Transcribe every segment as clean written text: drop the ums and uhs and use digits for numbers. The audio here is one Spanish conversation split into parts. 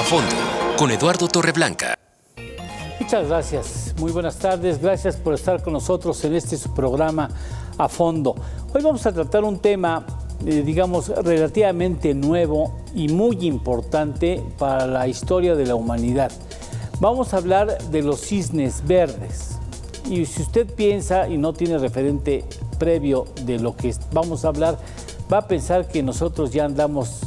fondo, con Eduardo Torreblanca. Muchas gracias, muy buenas tardes, gracias por estar con nosotros en este su programa A Fondo. Hoy vamos a tratar un tema, digamos, relativamente nuevo y muy importante para la historia de la humanidad. Vamos a hablar de los cisnes verdes. Y si usted piensa y no tiene referente previo de lo que vamos a hablar, va a pensar que nosotros ya andamos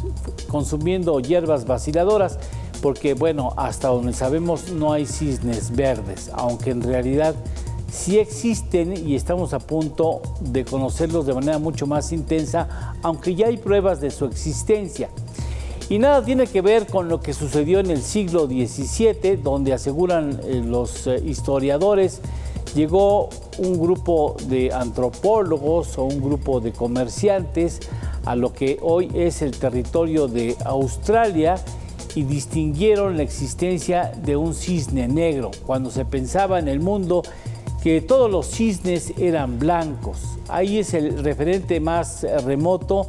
consumiendo hierbas vaciladoras, porque bueno, hasta donde sabemos no hay cisnes verdes, aunque en realidad sí existen y estamos a punto de conocerlos de manera mucho más intensa, aunque ya hay pruebas de su existencia. Y nada tiene que ver con lo que sucedió en el siglo XVII, donde aseguran los historiadores, llegó un grupo de antropólogos o un grupo de comerciantes a lo que hoy es el territorio de Australia y distinguieron la existencia de un cisne negro, cuando se pensaba en el mundo que todos los cisnes eran blancos. Ahí es el referente más remoto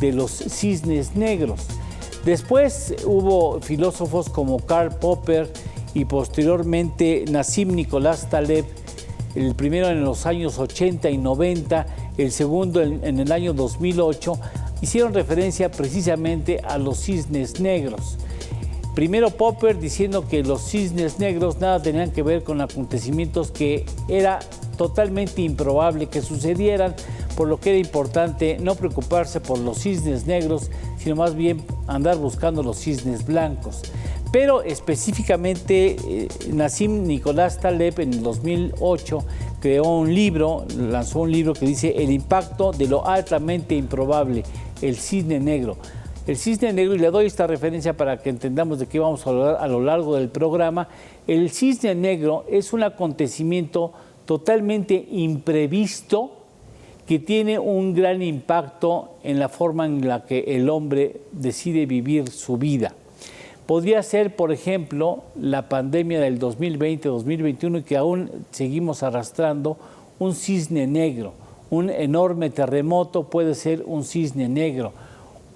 de los cisnes negros. Después hubo filósofos como Karl Popper y posteriormente Nassim Nicolás Taleb, el primero en los años 80 y 90, el segundo en el año 2008, hicieron referencia precisamente a los cisnes negros. Primero Popper diciendo que los cisnes negros nada tenían que ver con acontecimientos que era totalmente improbable que sucedieran, por lo que era importante no preocuparse por los cisnes negros, sino más bien andar buscando los cisnes blancos. Pero específicamente Nassim Nicolás Taleb en el 2008 lanzó un libro que dice El impacto de lo altamente improbable, el cisne negro. El cisne negro, y le doy esta referencia para que entendamos de qué vamos a hablar a lo largo del programa, el cisne negro es un acontecimiento totalmente imprevisto que tiene un gran impacto en la forma en la que el hombre decide vivir su vida. Podría ser, por ejemplo, la pandemia del 2020-2021 que aún seguimos arrastrando, un cisne negro. Un enorme terremoto puede ser un cisne negro.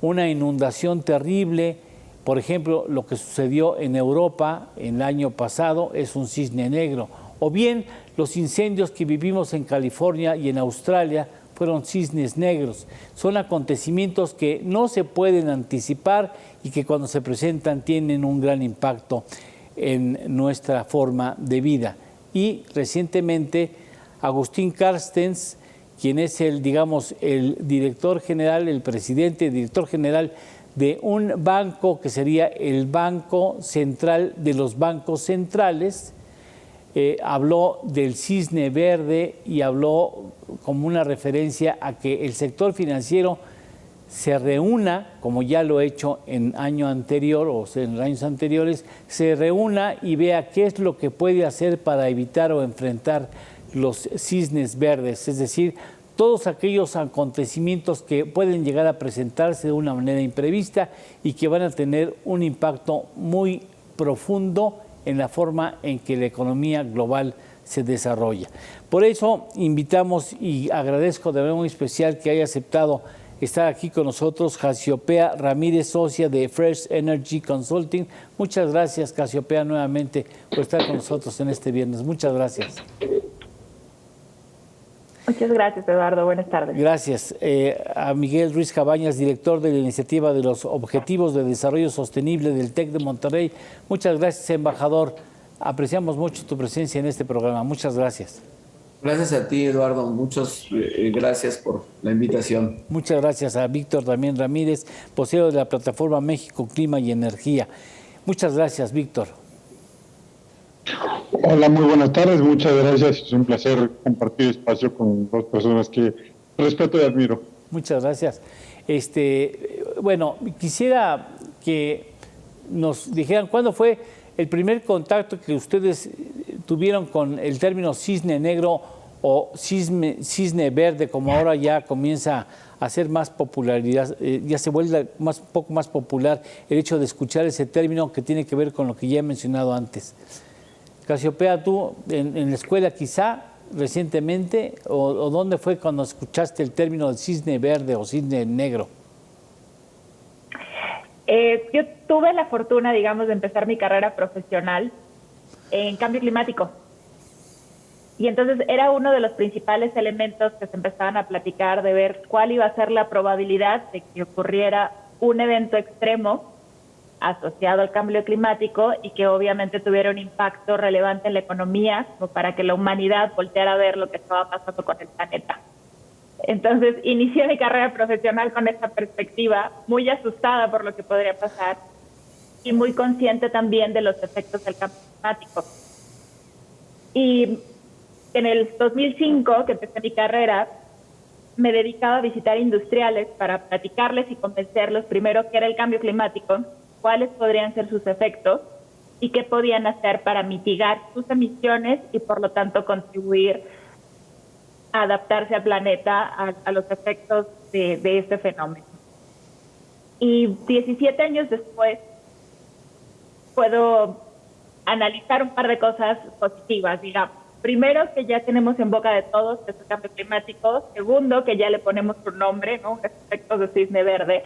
Una inundación terrible, por ejemplo, lo que sucedió en Europa el año pasado es un cisne negro. O bien los incendios que vivimos en California y en Australia fueron cisnes negros. Son acontecimientos que no se pueden anticipar y que cuando se presentan tienen un gran impacto en nuestra forma de vida. Y recientemente Agustín Carstens, quien es el director general, el presidente, director general de un banco que sería el Banco Central de los Bancos Centrales, habló del cisne verde y habló como una referencia a que el sector financiero se reúna, como ya lo ha hecho en año anterior o en años anteriores, se reúna y vea qué es lo que puede hacer para evitar o enfrentar los cisnes verdes, es decir, todos aquellos acontecimientos que pueden llegar a presentarse de una manera imprevista y que van a tener un impacto muy profundo en la forma en que la economía global se desarrolla. Por eso invitamos y agradezco de manera muy especial que haya aceptado estar aquí con nosotros Casiopea Ramírez, socia de Fresh Energy Consulting. Muchas gracias, Casiopea, nuevamente por estar con nosotros en este viernes. Muchas gracias. Muchas gracias, Eduardo. Buenas tardes. Gracias. A Miguel Ruiz Cabañas, director de la Iniciativa de los Objetivos de Desarrollo Sostenible del TEC de Monterrey. Muchas gracias, embajador. Apreciamos mucho tu presencia en este programa. Muchas gracias. Gracias a ti, Eduardo. Muchas gracias por la invitación. Muchas gracias a Víctor también Ramírez, vocero de la plataforma México Clima y Energía. Muchas gracias, Víctor. Hola, muy buenas tardes. Muchas gracias. Es un placer compartir espacio con dos personas que respeto y admiro. Muchas gracias. Bueno, quisiera que nos dijeran cuándo fue el primer contacto que ustedes tuvieron con el término cisne negro o cisne verde, como ahora ya comienza a ser más popularidad, ya se vuelve un poco más popular el hecho de escuchar ese término que tiene que ver con lo que ya he mencionado antes. Casiopea, tú en la escuela quizá recientemente, o dónde fue cuando escuchaste el término de cisne verde o cisne negro? Yo tuve la fortuna, digamos, de empezar mi carrera profesional en cambio climático. Y entonces era uno de los principales elementos que se empezaban a platicar de ver cuál iba a ser la probabilidad de que ocurriera un evento extremo asociado al cambio climático y que obviamente tuviera un impacto relevante en la economía, como para que la humanidad volteara a ver lo que estaba pasando con el planeta. Entonces inicié mi carrera profesional con esa perspectiva, muy asustada por lo que podría pasar y muy consciente también de los efectos del cambio climático. Y en el 2005, que empecé mi carrera, me dedicaba a visitar industriales para platicarles y convencerlos primero qué era el cambio climático, cuáles podrían ser sus efectos y qué podían hacer para mitigar sus emisiones y por lo tanto contribuir a adaptarse al planeta a los efectos de este fenómeno. Y 17 años después puedo analizar un par de cosas positivas, digamos. Primero, que ya tenemos en boca de todos este cambio climático. Segundo, que ya le ponemos un nombre, ¿no? Efectos de cisne verde.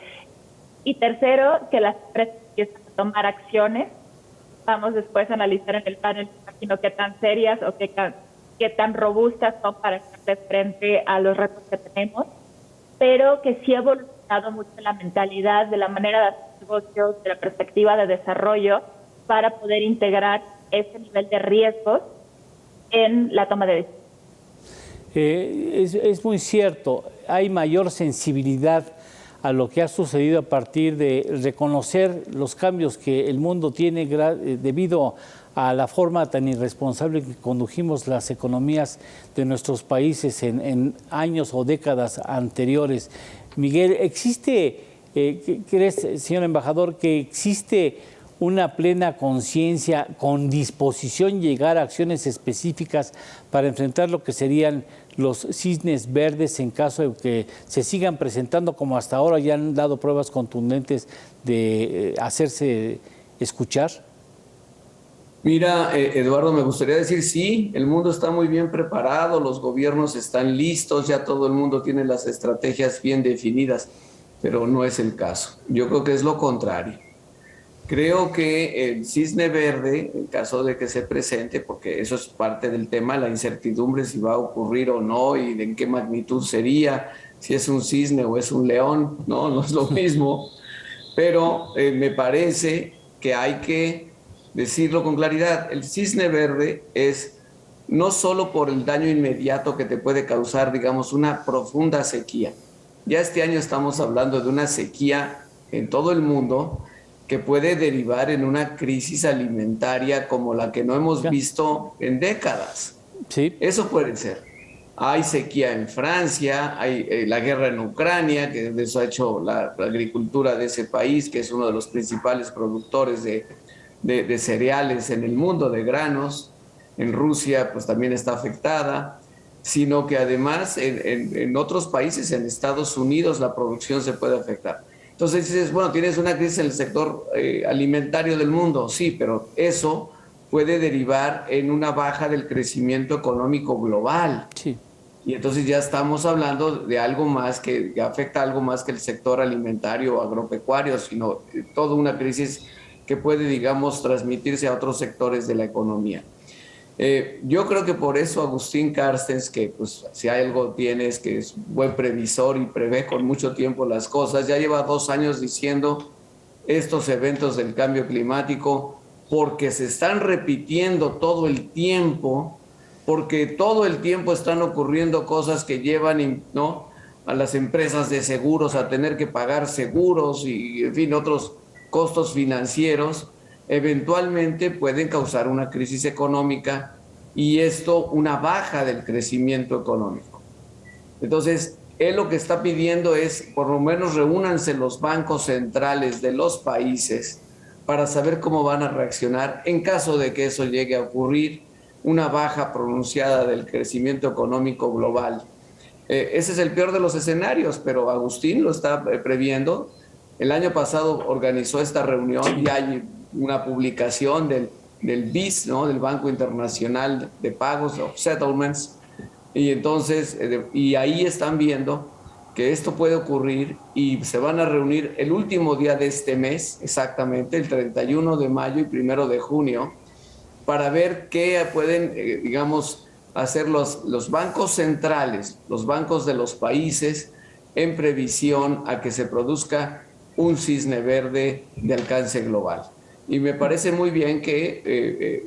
Y tercero, que las empresas empiezan a tomar acciones. Vamos después a analizar en el panel, imagino, qué tan serias o qué tan robustas son para hacer frente a los retos que tenemos, pero que sí ha evolucionado mucho la mentalidad, de la manera de hacer negocios, de la perspectiva de desarrollo, para poder integrar ese nivel de riesgos en la toma de decisiones. Es muy cierto, hay mayor sensibilidad a lo que ha sucedido a partir de reconocer los cambios que el mundo tiene debido a la forma tan irresponsable que condujimos las economías de nuestros países en años o décadas anteriores. Miguel, ¿crees, señor embajador, que existe una plena conciencia, con disposición llegar a acciones específicas para enfrentar lo que serían los cisnes verdes en caso de que se sigan presentando como hasta ahora ya han dado pruebas contundentes de hacerse escuchar? Mira, Eduardo, me gustaría decir sí, el mundo está muy bien preparado, los gobiernos están listos, ya todo el mundo tiene las estrategias bien definidas, pero no es el caso. Yo creo que es lo contrario. Creo que el cisne verde, en caso de que se presente, porque eso es parte del tema, la incertidumbre si va a ocurrir o no y de en qué magnitud sería, si es un cisne o es un león, no es lo mismo, pero me parece que hay que decirlo con claridad. El cisne verde es no solo por el daño inmediato que te puede causar, digamos, una profunda sequía. Ya este año estamos hablando de una sequía en todo el mundo que puede derivar en una crisis alimentaria como la que no hemos visto en décadas. Sí. Eso puede ser. Hay sequía en Francia, hay la guerra en Ucrania, que de eso ha hecho la agricultura de ese país, que es uno de los principales productores de cereales en el mundo, de granos. En Rusia pues también está afectada, sino que además en otros países, en Estados Unidos, la producción se puede afectar. Entonces dices, bueno, tienes una crisis en el sector alimentario del mundo, sí, pero eso puede derivar en una baja del crecimiento económico global. Sí. Y entonces ya estamos hablando de algo más que afecta algo más que el sector alimentario o agropecuario, sino toda una crisis que puede, digamos, transmitirse a otros sectores de la economía. Yo creo que por eso Agustín Carstens, que pues si hay algo tienes, que es buen previsor y prevé con mucho tiempo las cosas, ya lleva 2 años diciendo estos eventos del cambio climático porque se están repitiendo todo el tiempo, porque todo el tiempo están ocurriendo cosas que llevan, ¿no?, a las empresas de seguros a tener que pagar seguros y, en fin, otros costos financieros. Eventualmente pueden causar una crisis económica y esto una baja del crecimiento económico. Entonces, él lo que está pidiendo es, por lo menos reúnanse los bancos centrales de los países para saber cómo van a reaccionar en caso de que eso llegue a ocurrir, una baja pronunciada del crecimiento económico global. Ese es el peor de los escenarios, pero Agustín lo está previendo. El año pasado organizó esta reunión y hay una publicación del BIS, ¿no?, del Banco Internacional de Pagos, of Settlements, y entonces y ahí están viendo que esto puede ocurrir y se van a reunir el último día de este mes, exactamente, el 31 de mayo y 1 de junio, para ver qué pueden, digamos, hacer los bancos centrales, los bancos de los países, en previsión a que se produzca un cisne verde de alcance global. Y me parece muy bien que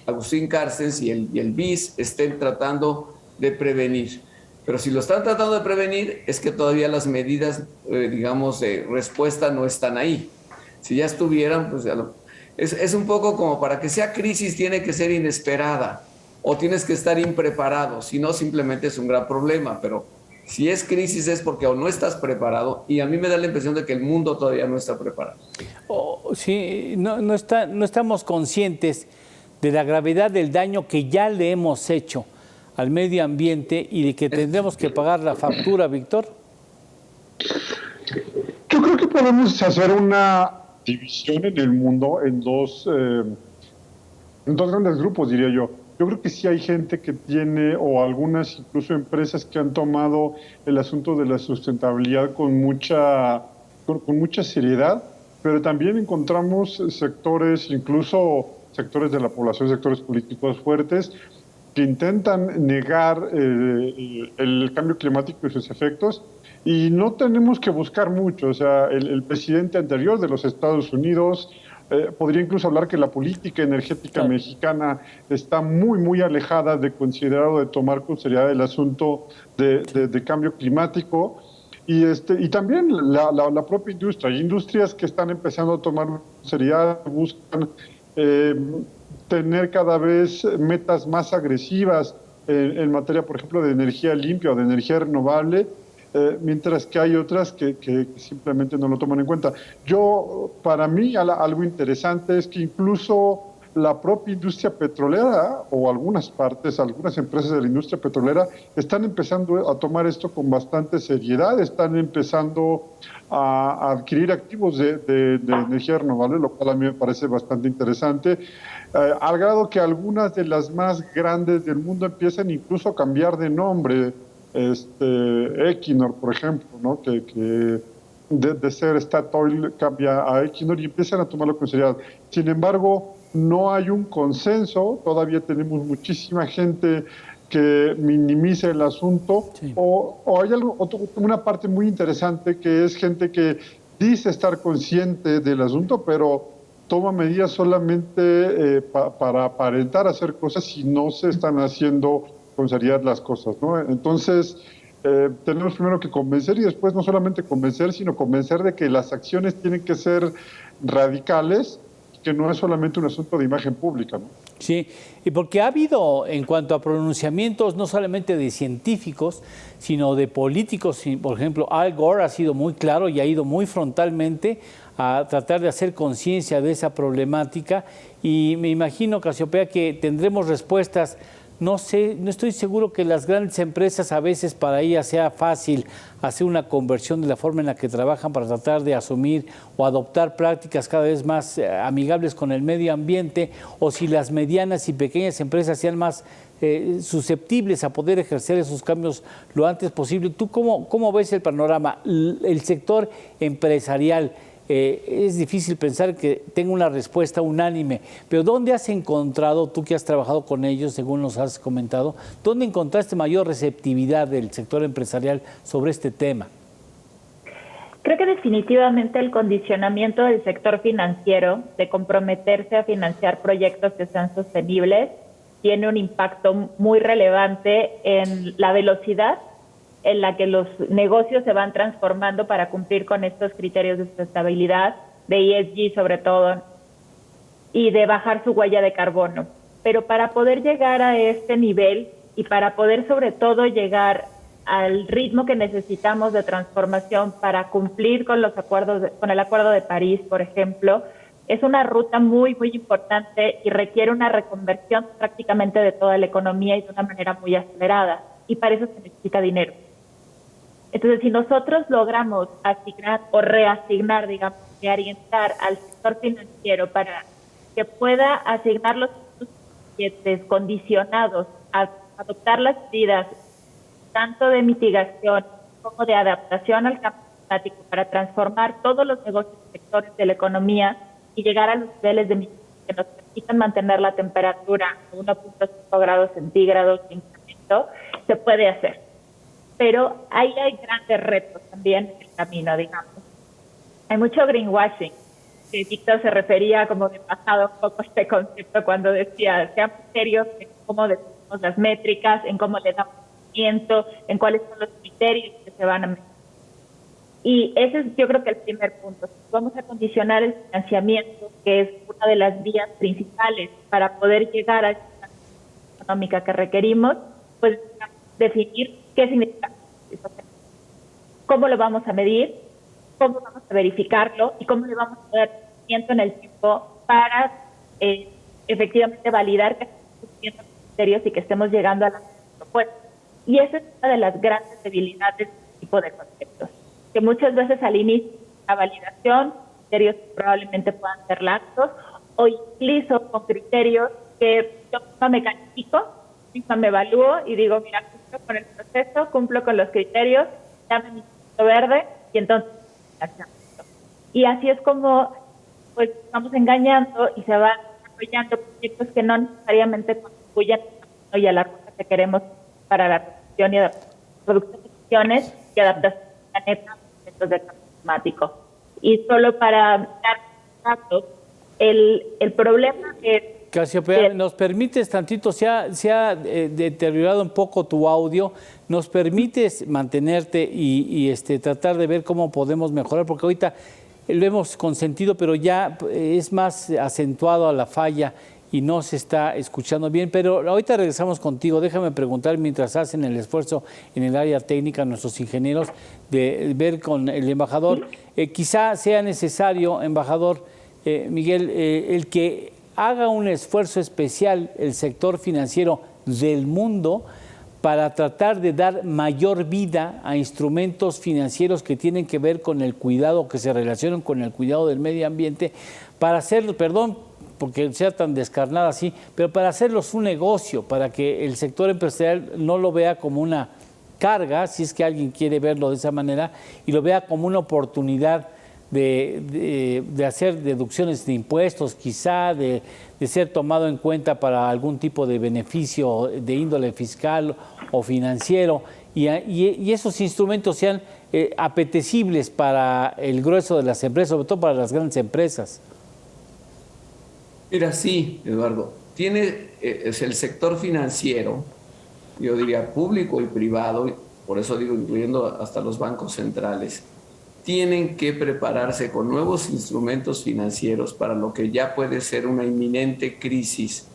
Agustín Carstens y el BIS estén tratando de prevenir. Pero si lo están tratando de prevenir, es que todavía las medidas, digamos, de respuesta no están ahí. Si ya estuvieran, pues es un poco como para que sea crisis tiene que ser inesperada o tienes que estar impreparado, si no simplemente es un gran problema, pero si es crisis es porque o no estás preparado y a mí me da la impresión de que el mundo todavía no está preparado. Sí, no estamos conscientes de la gravedad del daño que ya le hemos hecho al medio ambiente y de que tendremos que pagar la factura, Víctor. Yo creo que podemos hacer una división en el mundo en dos grandes grupos, diría yo. Yo creo que sí hay gente que tiene, o algunas incluso empresas que han tomado el asunto de la sustentabilidad con mucha seriedad, pero también encontramos sectores, incluso sectores de la población, sectores políticos fuertes, que intentan negar el cambio climático y sus efectos, y no tenemos que buscar mucho. O sea, el presidente anterior de los Estados Unidos podría incluso hablar que la política energética mexicana está muy, muy alejada de considerar o de tomar con seriedad el asunto de cambio climático. Y también la propia industria. Hay industrias que están empezando a tomar seriedad, buscan tener cada vez metas más agresivas en materia, por ejemplo, de energía limpia o de energía renovable, mientras que hay otras que simplemente no lo toman en cuenta. Para mí, algo interesante es que incluso la propia industria petrolera o algunas empresas de la industria petrolera están empezando a tomar esto con bastante seriedad, están empezando a adquirir activos de energía renovable, lo cual a mí me parece bastante interesante, al grado que algunas de las más grandes del mundo empiezan incluso a cambiar de nombre. Equinor, por ejemplo, ¿no? que de ser Statoil cambia a Equinor y empiezan a tomarlo con seriedad. Sin embargo, no hay un consenso, todavía tenemos muchísima gente que minimiza el asunto, sí. o hay una parte muy interesante que es gente que dice estar consciente del asunto, pero toma medidas solamente para aparentar hacer cosas y no se están haciendo con seriedad las cosas, ¿no? Entonces, tenemos primero que convencer y después no solamente convencer, sino convencer de que las acciones tienen que ser radicales, que no es solamente un asunto de imagen pública, ¿no? Sí, y porque ha habido, en cuanto a pronunciamientos, no solamente de científicos, sino de políticos. Por ejemplo, Al Gore ha sido muy claro y ha ido muy frontalmente a tratar de hacer conciencia de esa problemática, y me imagino, Casiopea, que tendremos respuestas. No sé, no estoy seguro que las grandes empresas a veces para ellas sea fácil hacer una conversión de la forma en la que trabajan para tratar de asumir o adoptar prácticas cada vez más amigables con el medio ambiente, o si las medianas y pequeñas empresas sean más susceptibles a poder ejercer esos cambios lo antes posible. ¿Tú cómo ves el panorama? El sector empresarial, es difícil pensar que tenga una respuesta unánime, pero ¿dónde has encontrado, tú que has trabajado con ellos, según nos has comentado, dónde encontraste mayor receptividad del sector empresarial sobre este tema? Creo que definitivamente el condicionamiento del sector financiero de comprometerse a financiar proyectos que sean sostenibles tiene un impacto muy relevante en la velocidad en la que los negocios se van transformando para cumplir con estos criterios de sustentabilidad, de ESG sobre todo, y de bajar su huella de carbono. Pero para poder llegar a este nivel y para poder sobre todo llegar al ritmo que necesitamos de transformación para cumplir con los acuerdos, con el Acuerdo de París, por ejemplo, es una ruta muy, muy importante y requiere una reconversión prácticamente de toda la economía y de una manera muy acelerada. Y para eso se necesita dinero. Entonces, si nosotros logramos asignar o reasignar, digamos, reorientar al sector financiero para que pueda asignar los billetes condicionados a adoptar las medidas tanto de mitigación como de adaptación al cambio climático para transformar todos los negocios y sectores de la economía y llegar a los niveles de emisión que nos permitan mantener la temperatura a 1.5 grados centígrados de incremento, se puede hacer. Pero ahí hay grandes retos también en el camino, digamos. Hay mucho greenwashing, que Víctor se refería como de pasado un poco este concepto cuando decía, seamos serios en cómo definimos las métricas, en cómo le damos seguimiento, en cuáles son los criterios que se van a medir. Y ese es, yo creo que el primer punto. Vamos a condicionar el financiamiento, que es una de las vías principales para poder llegar a esa económica que requerimos, pues definir qué significa, cómo lo vamos a medir, cómo vamos a verificarlo y cómo le vamos a dar seguimiento en el tiempo para efectivamente validar que estamos cumpliendo los criterios y que estemos llegando a la propuesta. Y esa es una de las grandes debilidades de este tipo de conceptos, que muchas veces al inicio la validación, criterios que probablemente puedan ser laxos, o incluso con criterios que yo misma me califico, misma me evalúo y digo, mira, cumplo con el proceso, cumplo con los criterios, dame mi punto verde y entonces y así es como pues estamos engañando y se van desarrollando proyectos que no necesariamente contribuyen a la ruta que queremos para la reducción y producción de emisiones y adaptación del planeta a los efectos del cambio climático. Y solo para dar datos, el problema es... Casiopea, ¿nos permites tantito? Se ha deteriorado un poco tu audio. ¿Nos permites mantenerte y tratar de ver cómo podemos mejorar? Porque ahorita lo hemos consentido, pero ya es más acentuado a la falla y no se está escuchando bien. Pero ahorita regresamos contigo. Déjame preguntar, mientras hacen el esfuerzo en el área técnica, nuestros ingenieros, de ver con el embajador. Quizá sea necesario, embajador Miguel, el que haga un esfuerzo especial el sector financiero del mundo para tratar de dar mayor vida a instrumentos financieros que tienen que ver con el cuidado, que se relacionan con el cuidado del medio ambiente, para hacerlo, perdón porque sea tan descarnada así, pero para hacerlos un negocio, para que el sector empresarial no lo vea como una carga, si es que alguien quiere verlo de esa manera, y lo vea como una oportunidad de hacer deducciones de impuestos, quizá de ser tomado en cuenta para algún tipo de beneficio de índole fiscal o financiero, y esos instrumentos sean apetecibles para el grueso de las empresas, sobre todo para las grandes empresas. Mira, sí, Eduardo, es el sector financiero, yo diría público y privado, por eso digo incluyendo hasta los bancos centrales, tienen que prepararse con nuevos instrumentos financieros para lo que ya puede ser una inminente crisis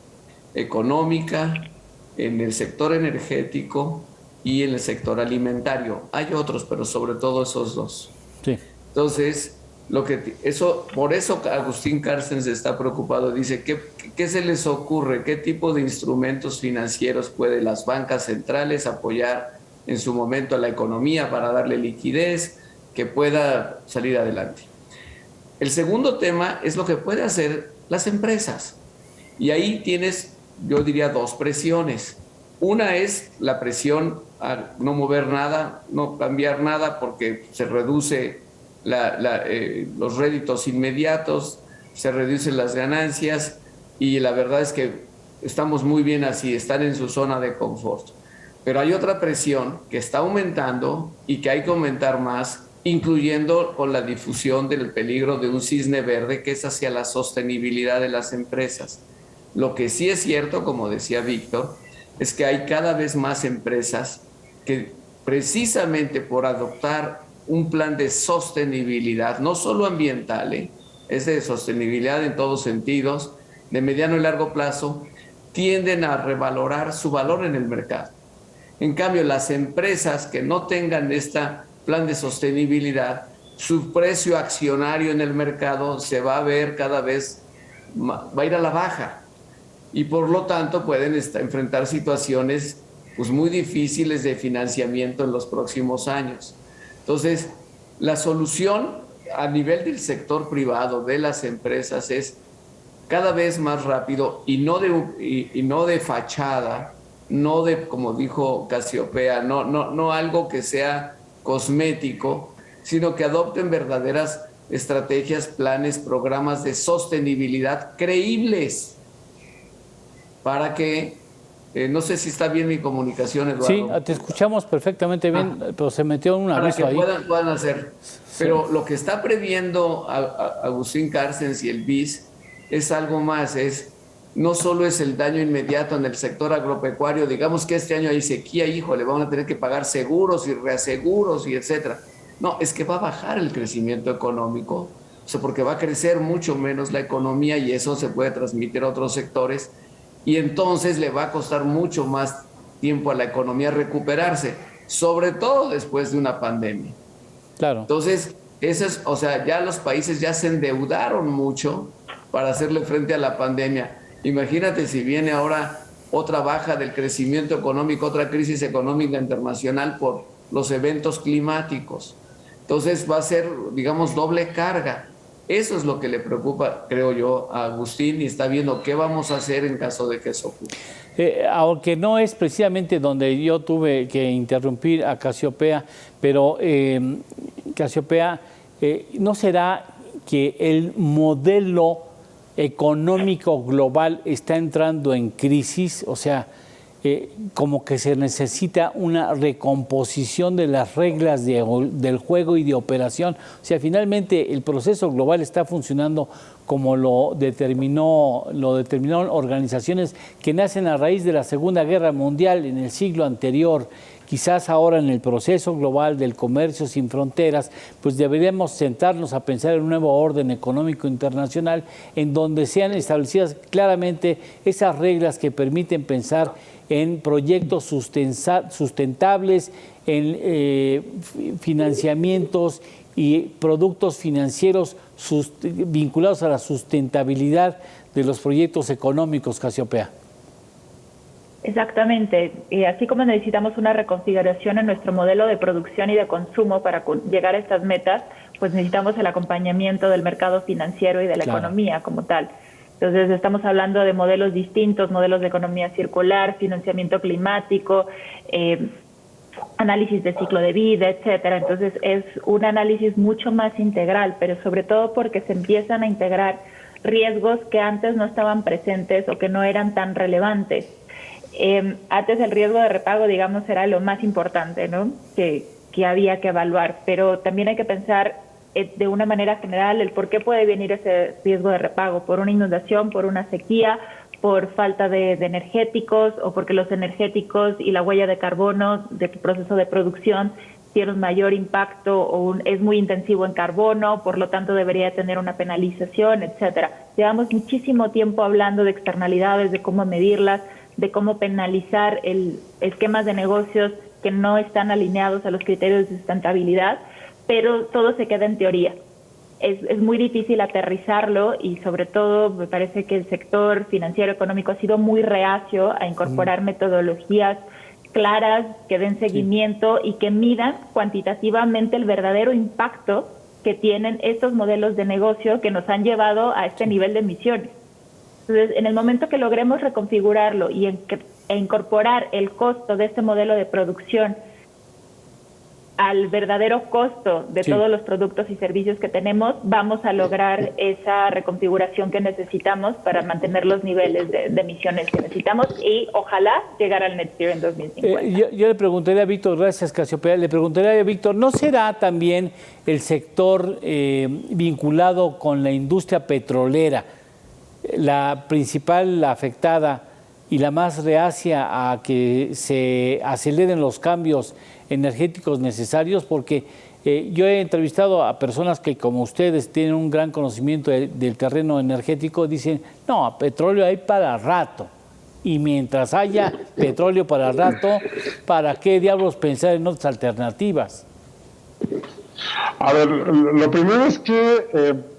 económica en el sector energético y en el sector alimentario. Hay otros, pero sobre todo esos dos. Sí. Entonces, por eso Agustín Carstens está preocupado. Dice, ¿qué se les ocurre? ¿Qué tipo de instrumentos financieros pueden las bancas centrales apoyar en su momento a la economía para darle liquidez, que pueda salir adelante? El segundo tema es lo que pueden hacer las empresas. Y ahí tienes, yo diría, dos presiones. Una es la presión a no mover nada, no cambiar nada, porque se reduce los réditos inmediatos, se reducen las ganancias, y la verdad es que estamos muy bien así, están en su zona de confort. Pero hay otra presión que está aumentando y que hay que aumentar más, incluyendo con la difusión del peligro de un cisne verde, que es hacia la sostenibilidad de las empresas. Lo que sí es cierto, como decía Víctor, es que hay cada vez más empresas que precisamente por adoptar un plan de sostenibilidad, no solo ambiental, es de sostenibilidad en todos sentidos, de mediano y largo plazo, tienden a revalorar su valor en el mercado. En cambio, las empresas que no tengan este plan de sostenibilidad, su precio accionario en el mercado se va a ver cada vez, va a ir a la baja, y por lo tanto pueden enfrentar situaciones pues muy difíciles de financiamiento en los próximos años. Entonces, la solución a nivel del sector privado, de las empresas, es cada vez más rápido y no de fachada, no de, como dijo Casiopea, no algo que sea cosmético, sino que adopten verdaderas estrategias, planes, programas de sostenibilidad creíbles para que, no sé si está bien mi comunicación, Eduardo. Sí, te escuchamos perfectamente bien, pero se metió un aviso ahí. Para que puedan hacer. Pero lo que está previendo Agustín Cárcens y el BIS es algo más, no solo es el daño inmediato en el sector agropecuario, digamos que este año hay sequía, híjole, van a tener que pagar seguros y reaseguros y etcétera. No, es que va a bajar el crecimiento económico, o sea, porque va a crecer mucho menos la economía y eso se puede transmitir a otros sectores y entonces le va a costar mucho más tiempo a la economía recuperarse, sobre todo después de una pandemia. Claro. Entonces, o sea, ya los países ya se endeudaron mucho para hacerle frente a la pandemia. Imagínate si viene ahora otra baja del crecimiento económico, otra crisis económica internacional por los eventos climáticos. Entonces va a ser, digamos, doble carga. Eso es lo que le preocupa, creo yo, a Agustín y está viendo qué vamos a hacer en caso de que eso ocurra. Aunque no es precisamente donde yo tuve que interrumpir a Casiopea, pero Casiopea, ¿no será que el modelo económico global está entrando en crisis? O sea, como que se necesita una recomposición de las reglas del juego y de operación. O sea, finalmente el proceso global está funcionando como lo determinaron organizaciones que nacen a raíz de la Segunda Guerra Mundial en el siglo anterior. Quizás ahora en el proceso global del comercio sin fronteras, pues deberíamos sentarnos a pensar en un nuevo orden económico internacional en donde sean establecidas claramente esas reglas que permiten pensar en proyectos sustentables, en financiamientos y productos financieros vinculados a la sustentabilidad de los proyectos económicos, Casiopea. Exactamente. Así como necesitamos una reconfiguración en nuestro modelo de producción y de consumo para llegar a estas metas, pues necesitamos el acompañamiento del mercado financiero y de la economía como tal. Entonces estamos hablando de modelos distintos, modelos de economía circular, financiamiento climático, análisis de ciclo de vida, etcétera. Entonces es un análisis mucho más integral, pero sobre todo porque se empiezan a integrar riesgos que antes no estaban presentes o que no eran tan relevantes. Antes el riesgo de repago, digamos, era lo más importante, ¿no? que había que evaluar, pero también hay que pensar de una manera general el por qué puede venir ese riesgo de repago, por una inundación, por una sequía, por falta de energéticos o porque los energéticos y la huella de carbono de tu proceso de producción tiene un mayor impacto o es muy intensivo en carbono, por lo tanto debería tener una penalización, etcétera. Llevamos muchísimo tiempo hablando de externalidades, de cómo medirlas, de cómo penalizar esquemas de negocios que no están alineados a los criterios de sustentabilidad, pero todo se queda en teoría. Es muy difícil aterrizarlo y sobre todo me parece que el sector financiero económico ha sido muy reacio a incorporar metodologías claras que den seguimiento y que midan cuantitativamente el verdadero impacto que tienen estos modelos de negocio que nos han llevado a este nivel de emisiones. Entonces, en el momento que logremos reconfigurarlo e incorporar el costo de este modelo de producción al verdadero costo de todos los productos y servicios que tenemos, vamos a lograr esa reconfiguración que necesitamos para mantener los niveles de emisiones que necesitamos y ojalá llegar al net zero en 2050. Yo le preguntaría a Víctor, gracias Casiopea, le preguntaría a Víctor, ¿no será también el sector vinculado con la industria petrolera la principal afectada y la más reacia a que se aceleren los cambios energéticos necesarios? Porque yo he entrevistado a personas que, como ustedes, tienen un gran conocimiento del terreno energético, dicen, no, petróleo hay para rato. Y mientras haya petróleo para rato, ¿para qué diablos pensar en otras alternativas? A ver, lo primero es que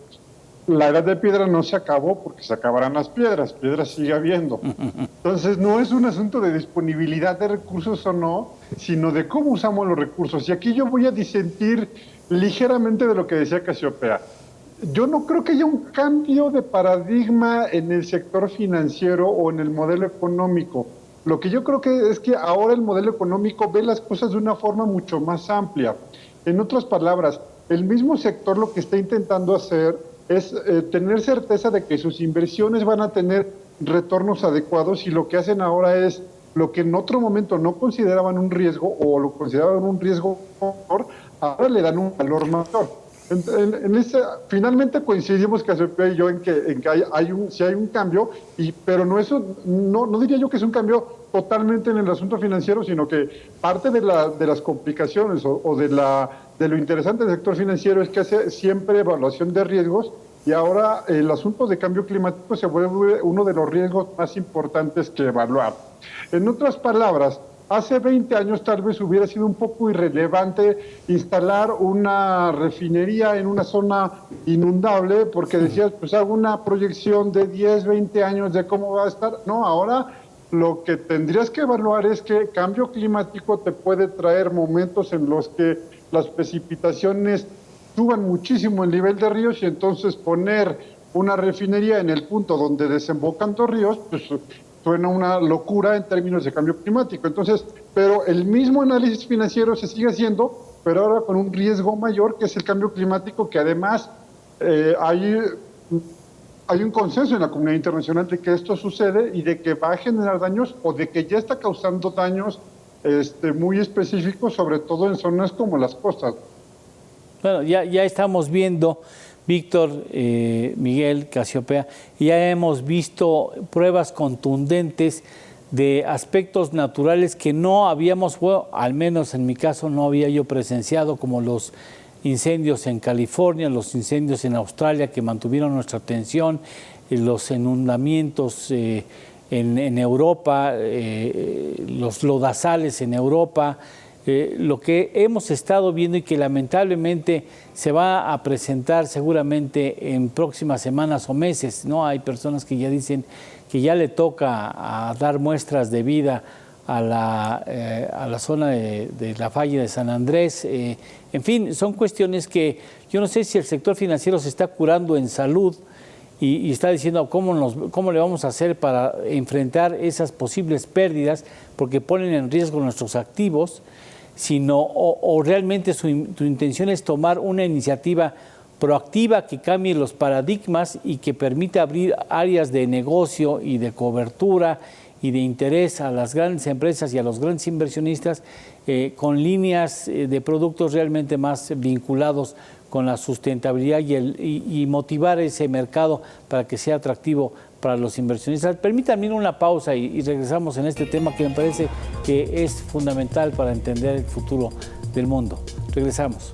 la edad de piedra no se acabó porque se acabarán las piedras sigue habiendo. Entonces no es un asunto de disponibilidad de recursos o no, sino de cómo usamos los recursos. Y aquí yo voy a disentir ligeramente de lo que decía Casiopea. Yo no creo que haya un cambio de paradigma en el sector financiero o en el modelo económico. Lo que yo creo que es que ahora el modelo económico ve las cosas de una forma mucho más amplia. En otras palabras, el mismo sector lo que está intentando hacer es tener certeza de que sus inversiones van a tener retornos adecuados, y lo que hacen ahora es lo que en otro momento no consideraban un riesgo o lo consideraban un riesgo menor, ahora le dan un valor mayor. Finalmente coincidimos Casiopea y yo en que sí hay un cambio, pero no diría yo que es un cambio totalmente en el asunto financiero, sino que parte de las complicaciones o de lo interesante del sector financiero es que hace siempre evaluación de riesgos, y ahora el asunto de cambio climático se vuelve uno de los riesgos más importantes que evaluar. En otras palabras, hace 20 años tal vez hubiera sido un poco irrelevante instalar una refinería en una zona inundable, porque decías, pues hago una proyección de 10, 20 años de cómo va a estar. No, ahora lo que tendrías que evaluar es que cambio climático te puede traer momentos en los que las precipitaciones suban muchísimo el nivel de ríos, y entonces poner una refinería en el punto donde desembocan los ríos, pues suena una locura en términos de cambio climático. Entonces, pero el mismo análisis financiero se sigue haciendo, pero ahora con un riesgo mayor, que es el cambio climático, que además hay un consenso en la comunidad internacional de que esto sucede y de que va a generar daños, o de que ya está causando daños muy específicos, sobre todo en zonas como las costas. Bueno, ya estamos viendo, Víctor, Miguel, Casiopea, ya hemos visto pruebas contundentes de aspectos naturales que no habíamos, bueno, al menos en mi caso no había yo presenciado, como los incendios en California, los incendios en Australia que mantuvieron nuestra atención, los inundamientos en Europa, los lodazales en Europa, lo que hemos estado viendo y que lamentablemente se va a presentar seguramente en próximas semanas o meses, ¿no? Hay personas que ya dicen que ya le toca a dar muestras de vida a la zona de la falla de San Andrés. En fin, son cuestiones que yo no sé si el sector financiero se está curando en salud y está diciendo cómo le vamos a hacer para enfrentar esas posibles pérdidas, porque ponen en riesgo nuestros activos, sino o realmente tu intención es tomar una iniciativa proactiva que cambie los paradigmas y que permita abrir áreas de negocio y de cobertura y de interés a las grandes empresas y a los grandes inversionistas con líneas de productos realmente más vinculados con la sustentabilidad y motivar ese mercado para que sea atractivo para los inversionistas. Permítanme una pausa y regresamos en este tema que me parece que es fundamental para entender el futuro del mundo. Regresamos.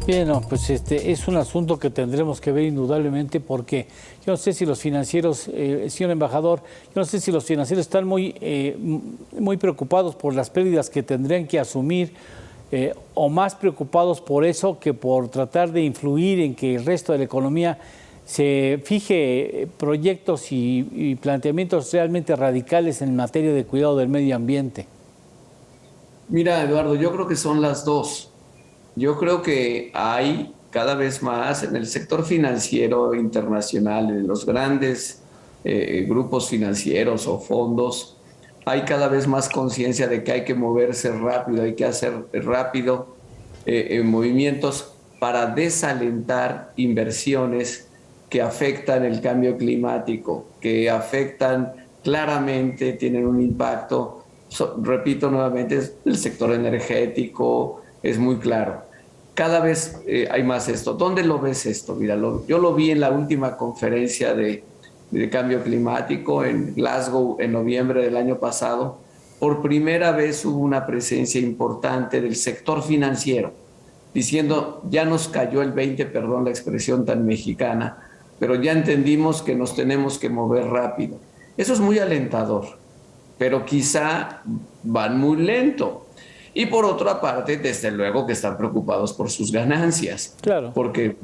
Bien, no, pues es un asunto que tendremos que ver indudablemente, porque yo no sé si los financieros, señor embajador, yo no sé si los financieros están muy preocupados por las pérdidas que tendrían que asumir, o más preocupados por eso que por tratar de influir en que el resto de la economía se fije proyectos y planteamientos realmente radicales en materia de cuidado del medio ambiente. Mira, Eduardo, yo creo que son las dos. Yo creo que hay cada vez más en el sector financiero internacional, en los grandes grupos financieros o fondos, hay cada vez más conciencia de que hay que moverse rápido, hay que hacer rápido movimientos para desalentar inversiones que afectan el cambio climático, que afectan claramente, tienen un impacto. Repito nuevamente, el sector energético es muy claro. Cada vez hay más esto. ¿Dónde lo ves esto? Mira, yo lo vi en la última conferencia de cambio climático en Glasgow en noviembre del año pasado. Por primera vez hubo una presencia importante del sector financiero, diciendo, ya nos cayó el 20, perdón la expresión tan mexicana, pero ya entendimos que nos tenemos que mover rápido. Eso es muy alentador, pero quizá van muy lento. Y por otra parte, desde luego que están preocupados por sus ganancias. Claro. Porque,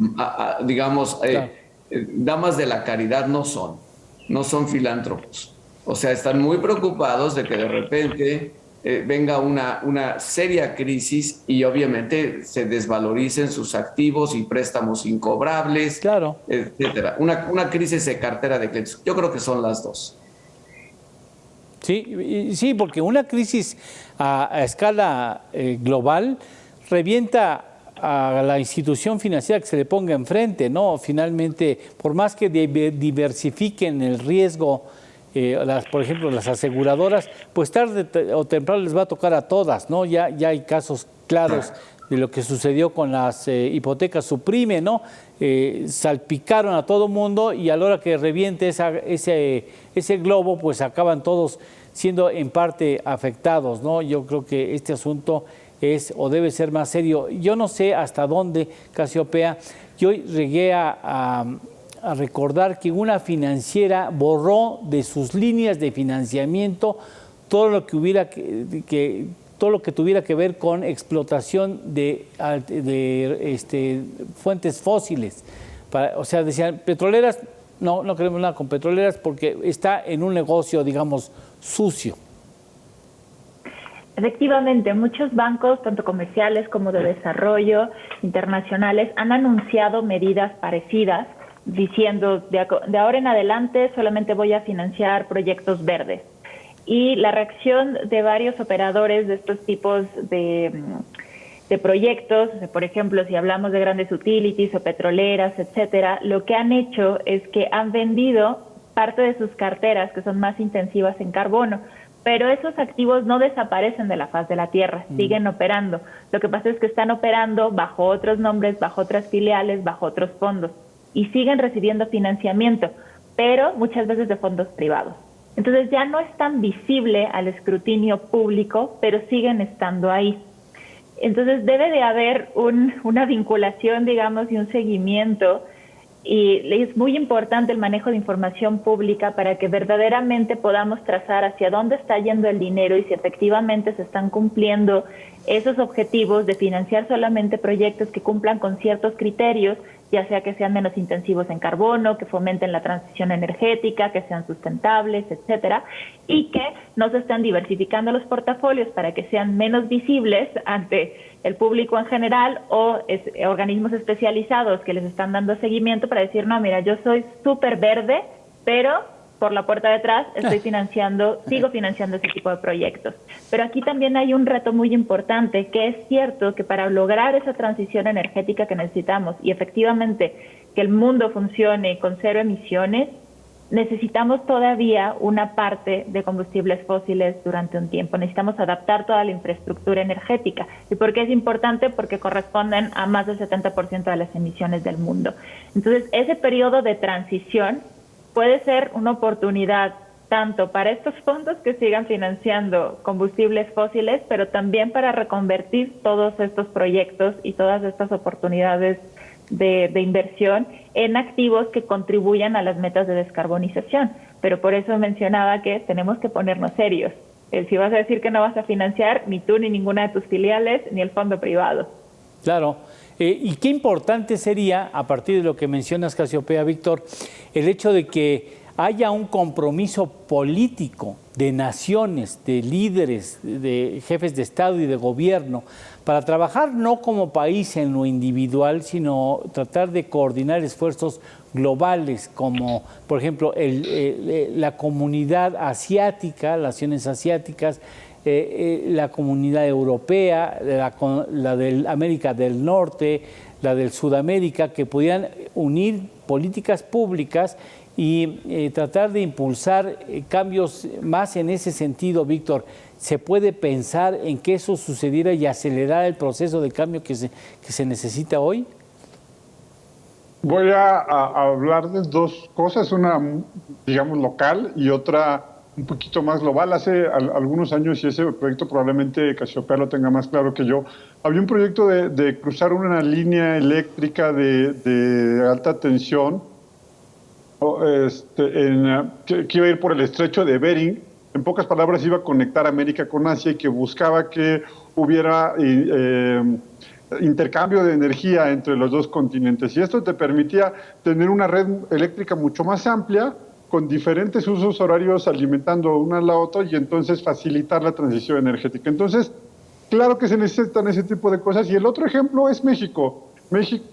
digamos, claro, damas de la caridad no son filántropos. O sea, están muy preocupados de que de repente venga una seria crisis y obviamente se desvaloricen sus activos y préstamos incobrables, Claro. etcétera. Una crisis de cartera de créditos. Yo creo que son las dos. Sí, porque una crisis a escala global revienta a la institución financiera que se le ponga enfrente, ¿no? Finalmente, por más que diversifiquen el riesgo, por ejemplo, las aseguradoras, pues tarde o temprano les va a tocar a todas, ¿no? Ya hay casos claros de lo que sucedió con las hipotecas Suprime, ¿no? Salpicaron a todo mundo y a la hora que reviente ese globo, pues acaban todos siendo en parte afectados, ¿no? Yo creo que este asunto es o debe ser más serio. Yo no sé hasta dónde, Casiopea, yo llegué a recordar que una financiera borró de sus líneas de financiamiento todo lo que todo lo que tuviera que ver con explotación de fuentes fósiles. O sea, decían, petroleras, no queremos nada con petroleras porque está en un negocio, digamos, sucio. Efectivamente, muchos bancos, tanto comerciales como de desarrollo, internacionales, han anunciado medidas parecidas, diciendo de ahora en adelante solamente voy a financiar proyectos verdes. Y la reacción de varios operadores de estos tipos de proyectos, por ejemplo, si hablamos de grandes utilities o petroleras, etcétera, lo que han hecho es que han vendido parte de sus carteras que son más intensivas en carbono. Pero esos activos no desaparecen de la faz de la tierra, siguen operando. Lo que pasa es que están operando bajo otros nombres, bajo otras filiales, bajo otros fondos y siguen recibiendo financiamiento, pero muchas veces de fondos privados. Entonces ya no es tan visible al escrutinio público, pero siguen estando ahí. Entonces debe de haber una vinculación, digamos, y un seguimiento. Y es muy importante el manejo de información pública para que verdaderamente podamos trazar hacia dónde está yendo el dinero y si efectivamente se están cumpliendo esos objetivos de financiar solamente proyectos que cumplan con ciertos criterios, ya sea que sean menos intensivos en carbono, que fomenten la transición energética, que sean sustentables, etcétera, y que no se están diversificando los portafolios para que sean menos visibles ante el público en general o organismos especializados que les están dando seguimiento para decir, no, mira, yo soy súper verde, pero por la puerta de atrás sigo financiando ese tipo de proyectos. Pero aquí también hay un reto muy importante, que es cierto que para lograr esa transición energética que necesitamos y efectivamente que el mundo funcione con cero emisiones, necesitamos todavía una parte de combustibles fósiles durante un tiempo. Necesitamos adaptar toda la infraestructura energética. ¿Y por qué es importante? Porque corresponden a más del 70% de las emisiones del mundo. Entonces, ese periodo de transición puede ser una oportunidad tanto para estos fondos que sigan financiando combustibles fósiles, pero también para reconvertir todos estos proyectos y todas estas oportunidades de inversión en activos que contribuyan a las metas de descarbonización. Pero por eso mencionaba que tenemos que ponernos serios. Si vas a decir que no vas a financiar, ni tú, ni ninguna de tus filiales, ni el fondo privado. Claro. Y qué importante sería, a partir de lo que mencionas, Casiopea, Víctor, el hecho de que haya un compromiso político de naciones, de líderes, de jefes de Estado y de gobierno, para trabajar no como país en lo individual, sino tratar de coordinar esfuerzos globales, como por ejemplo la comunidad asiática, las naciones asiáticas, la comunidad europea, la de América del Norte, la del Sudamérica, que pudieran unir políticas públicas y tratar de impulsar cambios más en ese sentido, Víctor. ¿Se puede pensar en que eso sucediera y acelerar el proceso de cambio que se necesita hoy? Voy a hablar de dos cosas, una, digamos, local y otra un poquito más global. Hace algunos años, y ese proyecto probablemente Casiopea lo tenga más claro que yo, había un proyecto de cruzar una línea eléctrica de alta tensión que iba a ir por el estrecho de Bering. En pocas palabras, iba a conectar América con Asia y que buscaba que hubiera intercambio de energía entre los dos continentes. Y esto te permitía tener una red eléctrica mucho más amplia, con diferentes usos horarios alimentando una a la otra y entonces facilitar la transición energética. Entonces, claro que se necesitan ese tipo de cosas. Y el otro ejemplo es México.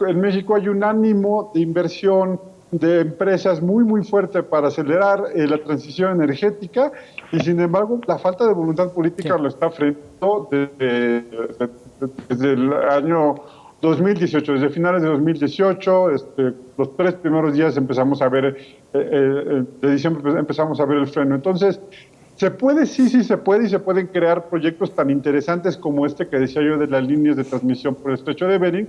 En México hay un ánimo de inversión de empresas muy, muy fuerte para acelerar la transición energética y, sin embargo, la falta de voluntad política lo está frenando desde el año 2018, desde finales de 2018, los 3 primeros días empezamos a ver, de diciembre empezamos a ver el freno. Entonces, se puede, sí se puede, y se pueden crear proyectos tan interesantes como este que decía yo de las líneas de transmisión por el estrecho de Bering,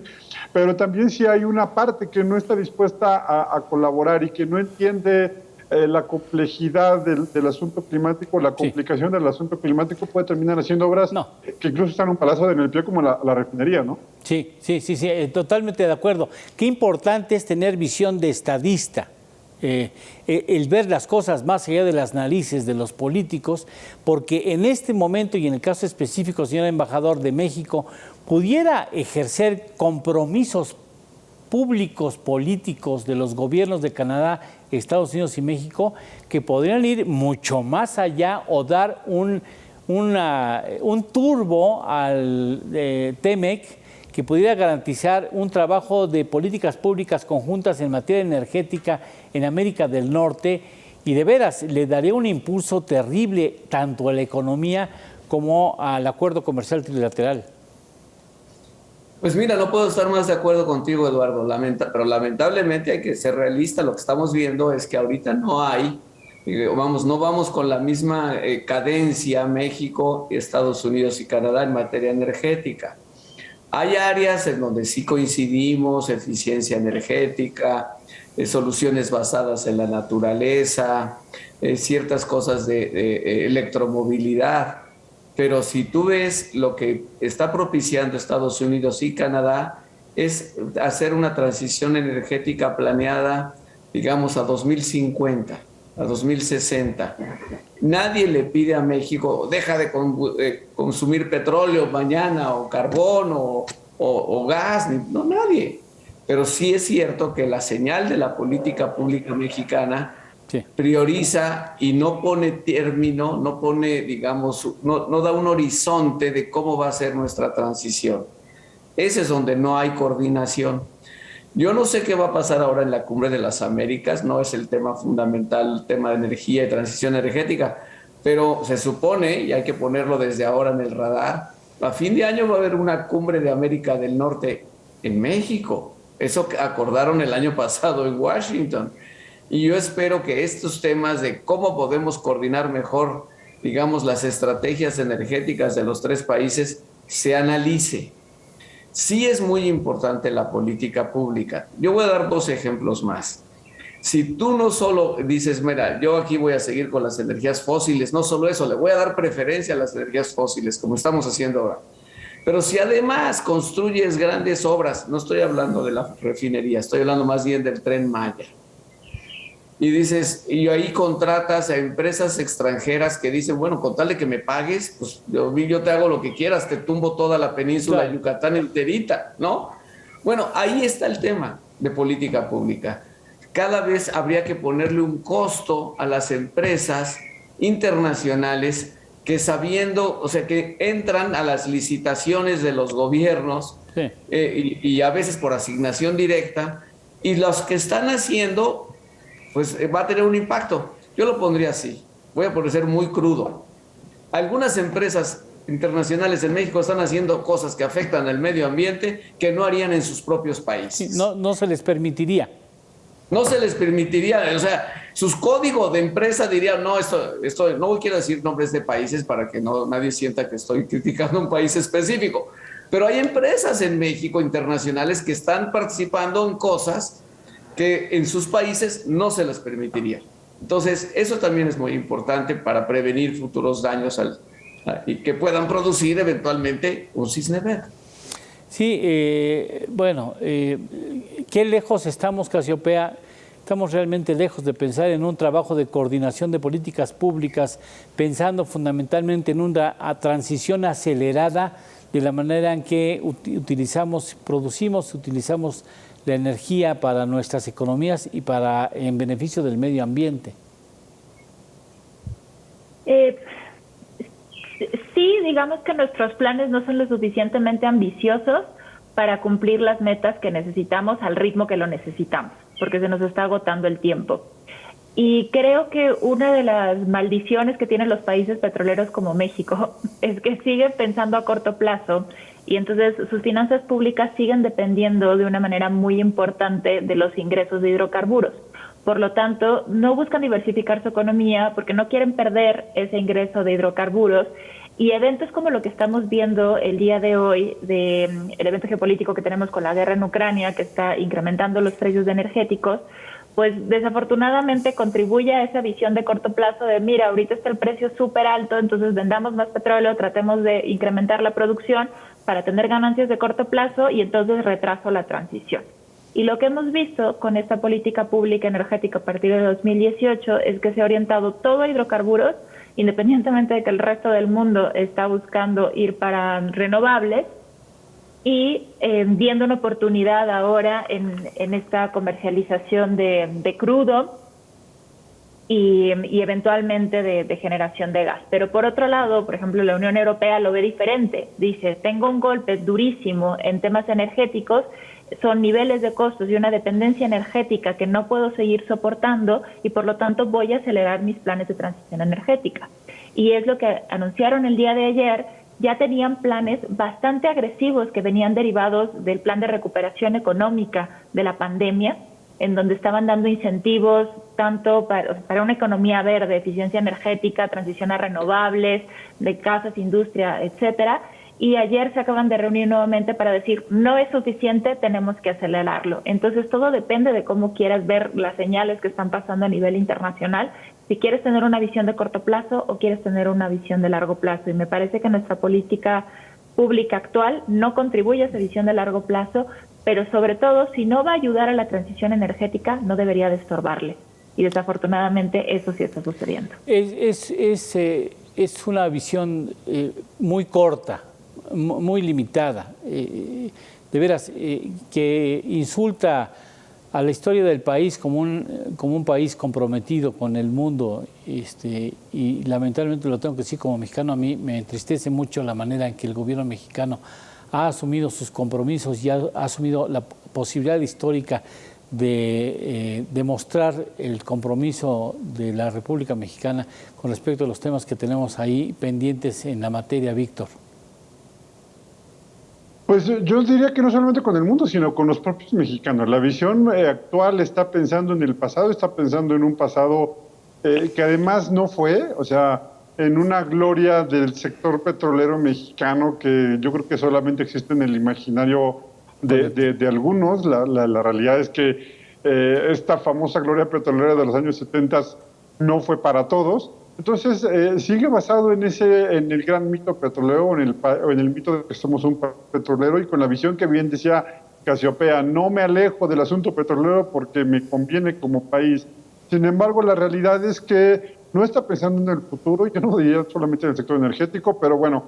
pero también si hay una parte que no está dispuesta a colaborar y que no entiende la complejidad del asunto climático, la complicación del asunto climático, puede terminar haciendo obras que incluso están un palazo en el pie, como la refinería, ¿no? Sí, totalmente de acuerdo. Qué importante es tener visión de estadista. El ver las cosas más allá de las narices de los políticos, porque en este momento y en el caso específico, señor embajador, de México, pudiera ejercer compromisos públicos políticos de los gobiernos de Canadá, Estados Unidos y México, que podrían ir mucho más allá o dar un turbo al TEMEC, que pudiera garantizar un trabajo de políticas públicas conjuntas en materia energética en América del Norte, y de veras le daría un impulso terrible tanto a la economía como al acuerdo comercial trilateral. Pues mira, no puedo estar más de acuerdo contigo, Eduardo, pero lamentablemente hay que ser realista. Lo que estamos viendo es que ahorita no hay, no vamos con la misma cadencia México, Estados Unidos y Canadá en materia energética. Hay áreas en donde sí coincidimos: eficiencia energética, soluciones basadas en la naturaleza, ciertas cosas de electromovilidad. Pero si tú ves lo que está propiciando Estados Unidos y Canadá, es hacer una transición energética planeada, digamos, a 2050, a 2060. Nadie le pide a México: deja de consumir petróleo mañana, o carbón, o gas. No, nadie. Pero sí es cierto que la señal de la política pública mexicana prioriza y no pone término, no pone, digamos, no da un horizonte de cómo va a ser nuestra transición. Ese es donde no hay coordinación. Yo no sé qué va a pasar ahora en la Cumbre de las Américas, no es el tema fundamental, el tema de energía y transición energética, pero se supone, y hay que ponerlo desde ahora en el radar, a fin de año va a haber una Cumbre de América del Norte en México. Eso acordaron el año pasado en Washington. Y yo espero que estos temas de cómo podemos coordinar mejor, digamos, las estrategias energéticas de los 3 países se analice. Sí es muy importante la política pública. Yo voy a dar 2 ejemplos más. Si tú no solo dices: mira, yo aquí voy a seguir con las energías fósiles, no solo eso, le voy a dar preferencia a las energías fósiles, como estamos haciendo ahora. Pero si además construyes grandes obras, no estoy hablando de la refinería, estoy hablando más bien del Tren Maya, y dices, y ahí contratas a empresas extranjeras que dicen: bueno, con tal de que me pagues, pues yo te hago lo que quieras, te tumbo toda la península de Yucatán enterita, ¿no? Bueno, ahí está el tema de política pública. Cada vez habría que ponerle un costo a las empresas internacionales que, sabiendo, o sea, que entran a las licitaciones de los gobiernos, y a veces por asignación directa, y los que están haciendo, pues va a tener un impacto. Yo lo pondría así, voy a ser muy crudo. Algunas empresas internacionales en México están haciendo cosas que afectan al medio ambiente que no harían en sus propios países. No se les permitiría. No se les permitiría, o sea, sus códigos de empresa dirían: no, esto no quiero decir nombres de países para que nadie sienta que estoy criticando un país específico, pero hay empresas en México internacionales que están participando en cosas que en sus países no se les permitiría. Entonces, eso también es muy importante para prevenir futuros daños y que puedan producir eventualmente un cisne verde. Sí, qué lejos estamos, Casiopea. Estamos realmente lejos de pensar en un trabajo de coordinación de políticas públicas, pensando fundamentalmente en una transición acelerada de la manera en que producimos la energía para nuestras economías y en beneficio del medio ambiente. digamos que nuestros planes no son lo suficientemente ambiciosos para cumplir las metas que necesitamos al ritmo que lo necesitamos, porque se nos está agotando el tiempo. Y creo que una de las maldiciones que tienen los países petroleros como México es que siguen pensando a corto plazo y entonces sus finanzas públicas siguen dependiendo de una manera muy importante de los ingresos de hidrocarburos. Por lo tanto, no buscan diversificar su economía porque no quieren perder ese ingreso de hidrocarburos. Y eventos como lo que estamos viendo el día de hoy, el evento geopolítico que tenemos con la guerra en Ucrania, que está incrementando los precios de energéticos, pues desafortunadamente contribuye a esa visión de corto plazo de, mira, ahorita está el precio súper alto, entonces vendamos más petróleo, tratemos de incrementar la producción para tener ganancias de corto plazo y entonces retraso la transición. Y lo que hemos visto con esta política pública energética a partir de 2018 es que se ha orientado todo a hidrocarburos, independientemente de que el resto del mundo está buscando ir para renovables, y viendo una oportunidad ahora en esta comercialización de crudo y eventualmente de generación de gas. Pero por otro lado, por ejemplo, la Unión Europea lo ve diferente. Dice, tengo un golpe durísimo en temas energéticos, son niveles de costos y una dependencia energética que no puedo seguir soportando y por lo tanto voy a acelerar mis planes de transición energética. Y es lo que anunciaron el día de ayer. Ya tenían planes bastante agresivos que venían derivados del plan de recuperación económica de la pandemia, en donde estaban dando incentivos tanto para una economía verde, eficiencia energética, transición a renovables, de casas, industria, etcétera. Y ayer se acaban de reunir nuevamente para decir, no es suficiente, tenemos que acelerarlo. Entonces todo depende de cómo quieras ver las señales que están pasando a nivel internacional, si quieres tener una visión de corto plazo o quieres tener una visión de largo plazo. Y me parece que nuestra política pública actual no contribuye a esa visión de largo plazo, pero sobre todo, si no va a ayudar a la transición energética, no debería de estorbarle. Y desafortunadamente eso sí está sucediendo. Es una visión muy corta, muy limitada, de veras, que insulta a la historia del país como un país comprometido con el mundo, y lamentablemente lo tengo que decir como mexicano, a mí me entristece mucho la manera en que el gobierno mexicano ha asumido sus compromisos y ha asumido la posibilidad histórica de demostrar el compromiso de la República Mexicana con respecto a los temas que tenemos ahí pendientes en la materia, Víctor. Pues yo diría que no solamente con el mundo, sino con los propios mexicanos. La visión actual está pensando en el pasado, está pensando en un pasado que además no fue, o sea, en una gloria del sector petrolero mexicano que yo creo que solamente existe en el imaginario de algunos. La realidad es que esta famosa gloria petrolera de los años 70 no fue para todos. Entonces, sigue basado en el gran mito petrolero, o en el mito de que somos un país petrolero, y con la visión que bien decía Casiopea, no me alejo del asunto petrolero porque me conviene como país. Sin embargo, la realidad es que no está pensando en el futuro, y yo no diría solamente en el sector energético, pero bueno,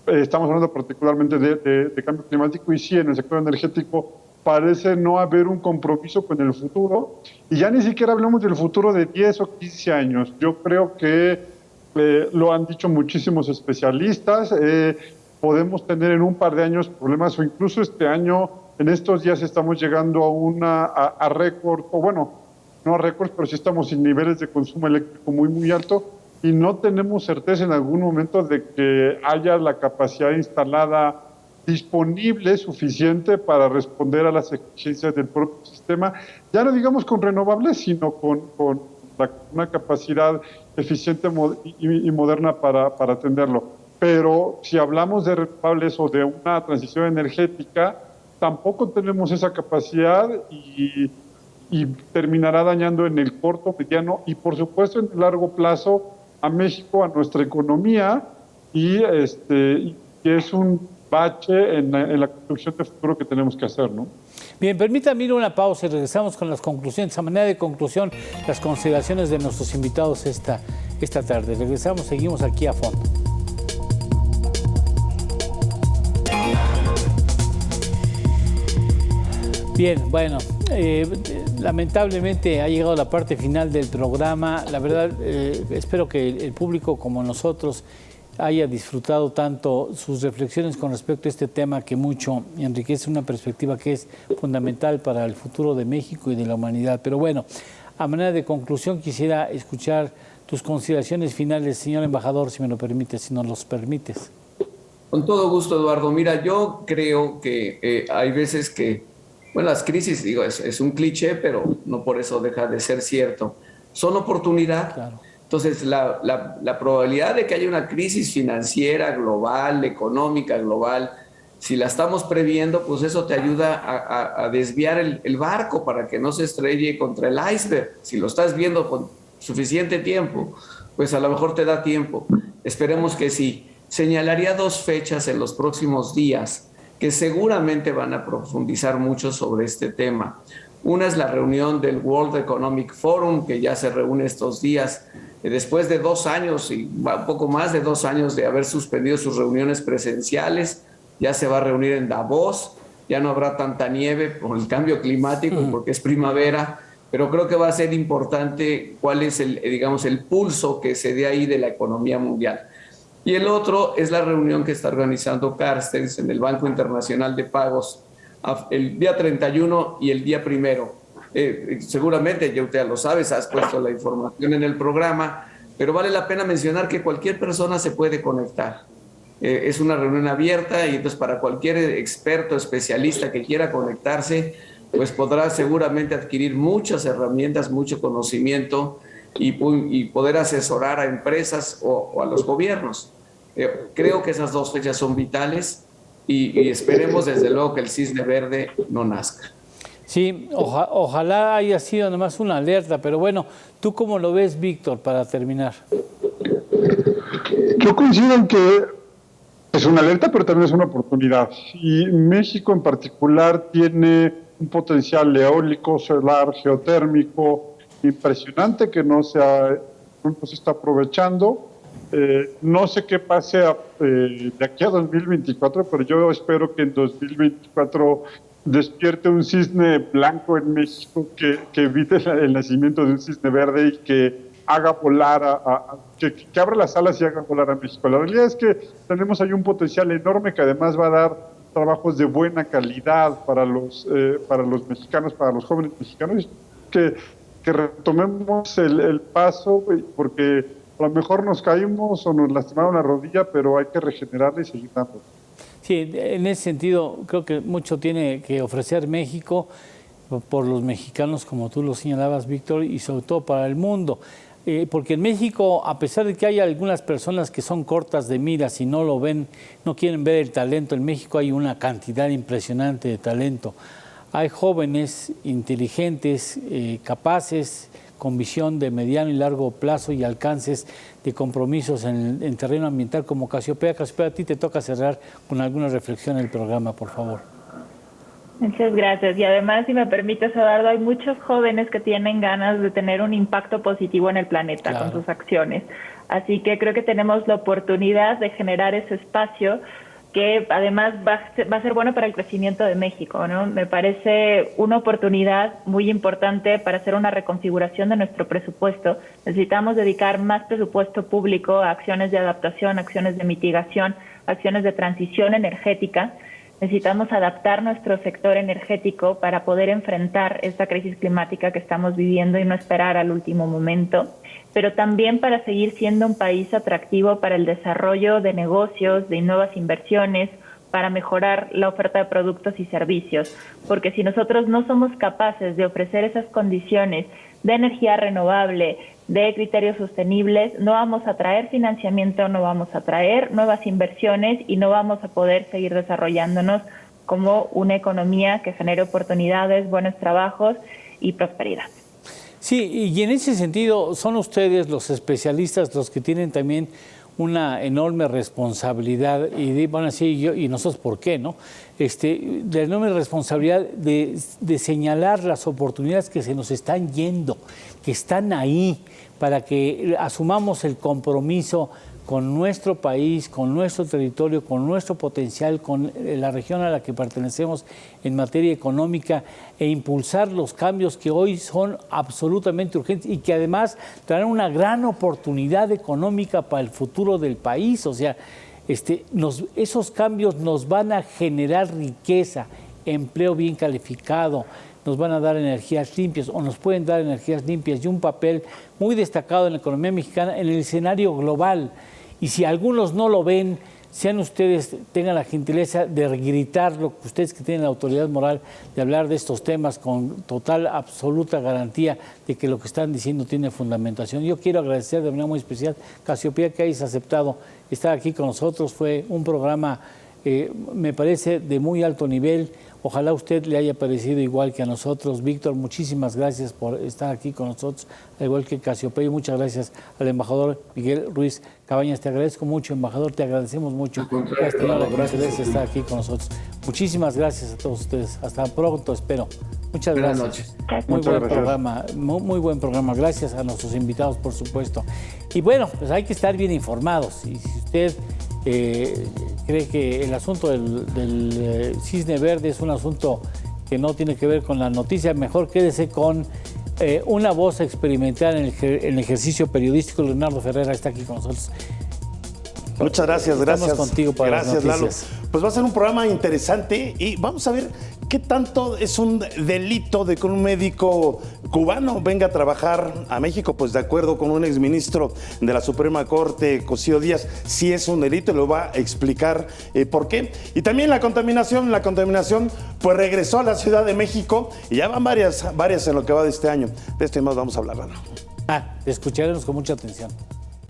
estamos hablando particularmente de cambio climático, y sí, en el sector energético parece no haber un compromiso con el futuro, y ya ni siquiera hablamos del futuro de 10 o 15 años. Yo creo que lo han dicho muchísimos especialistas, podemos tener en un par de años problemas, o incluso este año, en estos días estamos llegando a récord, o bueno, no a récords, pero sí estamos en niveles de consumo eléctrico muy, muy alto, y no tenemos certeza en algún momento de que haya la capacidad instalada disponible, suficiente para responder a las exigencias del propio sistema, ya no digamos con renovables, sino con una capacidad eficiente y moderna para atenderlo. Pero si hablamos de renovables o de una transición energética, tampoco tenemos esa capacidad, y terminará dañando en el corto, mediano y por supuesto en el largo plazo a México, a nuestra economía, y es un bache en la construcción de futuro que tenemos que hacer, ¿no? Bien, permítame ir a una pausa y regresamos con las conclusiones. A manera de conclusión, las consideraciones de nuestros invitados esta tarde. Regresamos, seguimos aquí a fondo. Bien, bueno, lamentablemente ha llegado la parte final del programa. La verdad, espero que el público como nosotros haya disfrutado tanto sus reflexiones con respecto a este tema que mucho enriquece una perspectiva que es fundamental para el futuro de México y de la humanidad. Pero bueno, a manera de conclusión quisiera escuchar tus consideraciones finales, señor embajador, si me lo permites, si nos los permites. Con todo gusto, Eduardo. Mira, yo creo que hay veces que, bueno, las crisis, digo, es un cliché, pero no por eso deja de ser cierto. Son oportunidad. Claro. Entonces, la probabilidad de que haya una crisis financiera global, económica global, si la estamos previendo, pues eso te ayuda a desviar el barco para que no se estrelle contra el iceberg. Si lo estás viendo con suficiente tiempo, pues a lo mejor te da tiempo. Esperemos que sí. Señalaría 2 fechas en los próximos días que seguramente van a profundizar mucho sobre este tema. Una es la reunión del World Economic Forum, que ya se reúne estos días, después de 2 años y un poco más de 2 años de haber suspendido sus reuniones presenciales. Ya se va a reunir en Davos, ya no habrá tanta nieve por el cambio climático, porque es primavera, pero creo que va a ser importante cuál es el pulso que se dé ahí de la economía mundial. Y el otro es la reunión que está organizando Carstens en el Banco Internacional de Pagos el día 31 y el día 1. Seguramente ya usted lo sabes, has puesto la información en el programa, pero vale la pena mencionar que cualquier persona se puede conectar. Es una reunión abierta y entonces para cualquier experto, especialista que quiera conectarse, pues podrá seguramente adquirir muchas herramientas, mucho conocimiento y poder asesorar a empresas o a los gobiernos. Creo que esas 2 fechas son vitales y esperemos desde luego que el cisne verde no nazca. Sí, ojalá haya sido nomás una alerta, pero bueno, ¿tú cómo lo ves, Víctor, para terminar? Yo coincido en que es una alerta, pero también es una oportunidad. Y México en particular tiene un potencial eólico, solar, geotérmico impresionante que no se está aprovechando. No sé qué pase de aquí a 2024, pero yo espero que en 2024 despierte un cisne blanco en México que evite el nacimiento de un cisne verde y que haga volar, que abra las alas y haga volar a México. La realidad es que tenemos ahí un potencial enorme que además va a dar trabajos de buena calidad para los mexicanos, para los jóvenes mexicanos, que retomemos el paso, porque a lo mejor nos caímos o nos lastimaron la rodilla, pero hay que regenerarla y seguir dando. Sí, en ese sentido creo que mucho tiene que ofrecer México por los mexicanos, como tú lo señalabas, Víctor, y sobre todo para el mundo. Porque en México, a pesar de que hay algunas personas que son cortas de miras y no lo ven, no quieren ver el talento, en México hay una cantidad impresionante de talento. Hay jóvenes inteligentes, capaces, con visión de mediano y largo plazo y alcances de compromisos en terreno ambiental como Casiopea. Casiopea, a ti te toca cerrar con alguna reflexión en el programa, por favor. Muchas gracias. Y además, si me permites, Eduardo, hay muchos jóvenes que tienen ganas de tener un impacto positivo en el planeta, claro, con sus acciones. Así que creo que tenemos la oportunidad de generar ese espacio que además va a ser bueno para el crecimiento de México, ¿no? Me parece una oportunidad muy importante para hacer una reconfiguración de nuestro presupuesto. Necesitamos dedicar más presupuesto público a acciones de adaptación, acciones de mitigación, acciones de transición energética. Necesitamos adaptar nuestro sector energético para poder enfrentar esta crisis climática que estamos viviendo y no esperar al último momento, pero también para seguir siendo un país atractivo para el desarrollo de negocios, de nuevas inversiones, para mejorar la oferta de productos y servicios. Porque si nosotros no somos capaces de ofrecer esas condiciones de energía renovable, de criterios sostenibles, no vamos a traer financiamiento, no vamos a traer nuevas inversiones y no vamos a poder seguir desarrollándonos como una economía que genere oportunidades, buenos trabajos y prosperidad. Sí, y en ese sentido son ustedes los especialistas los que tienen también una enorme responsabilidad y van a decir y nosotros por qué, ¿no? La enorme responsabilidad de señalar las oportunidades que se nos están yendo, que están ahí, para que asumamos el compromiso con nuestro país, con nuestro territorio, con nuestro potencial, con la región a la que pertenecemos en materia económica e impulsar los cambios que hoy son absolutamente urgentes y que además traerán una gran oportunidad económica para el futuro del país. O sea, esos cambios nos van a generar riqueza, empleo bien calificado, nos van a dar energías limpias o nos pueden dar energías limpias y un papel muy destacado en la economía mexicana en el escenario global. Y si algunos no lo ven, sean ustedes, tengan la gentileza de gritarlo, ustedes que tienen la autoridad moral de hablar de estos temas con total, absoluta garantía de que lo que están diciendo tiene fundamentación. Yo quiero agradecer de manera muy especial, Casiopea, que hayas aceptado estar aquí con nosotros. Fue un programa, me parece, de muy alto nivel. Ojalá a usted le haya parecido igual que a nosotros. Víctor, muchísimas gracias por estar aquí con nosotros, al igual que Casiopea, y muchas gracias al embajador Miguel Ruiz Cabañas. Te agradezco mucho, embajador, te agradecemos mucho que has tenido la gentileza de estar aquí con nosotros. Muchísimas gracias a todos ustedes. Hasta pronto, espero. Muchas gracias. Buenas noches. Muy buen programa, muy buen programa. Gracias a nuestros invitados, por supuesto. Y bueno, pues hay que estar bien informados. Y si usted cree que el asunto del cisne verde es un asunto que no tiene que ver con la noticia, mejor quédese con una voz experimental en el ejercicio periodístico. Leonardo Ferrera está aquí con nosotros. Muchas gracias, Estamos contigo para gracias, las noticias. Lalo. Pues va a ser un programa interesante y vamos a ver qué tanto es un delito de que un médico cubano venga a trabajar a México. Pues de acuerdo con un exministro de la Suprema Corte, Cosío Díaz, sí es un delito y lo va a explicar por qué. Y también la contaminación pues regresó a la Ciudad de México y ya van varias en lo que va de este año. De esto y más vamos a hablar, Lalo. Te escucharemos con mucha atención.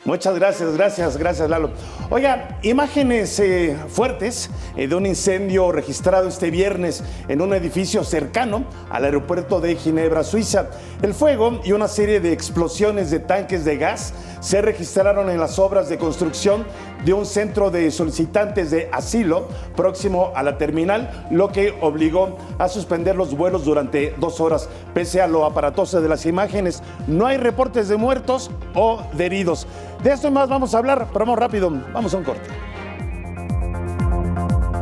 Muchas gracias Lalo. Oiga, imágenes fuertes de un incendio registrado este viernes en un edificio cercano al aeropuerto de Ginebra, Suiza. El fuego y una serie de explosiones de tanques de gas se registraron en las obras de construcción de un centro de solicitantes de asilo próximo a la terminal, lo que obligó a suspender los vuelos durante 2 horas. Pese a lo aparatoso de las imágenes, no hay reportes de muertos o de heridos. De esto y más vamos a hablar, pero vamos rápido, vamos a un corte.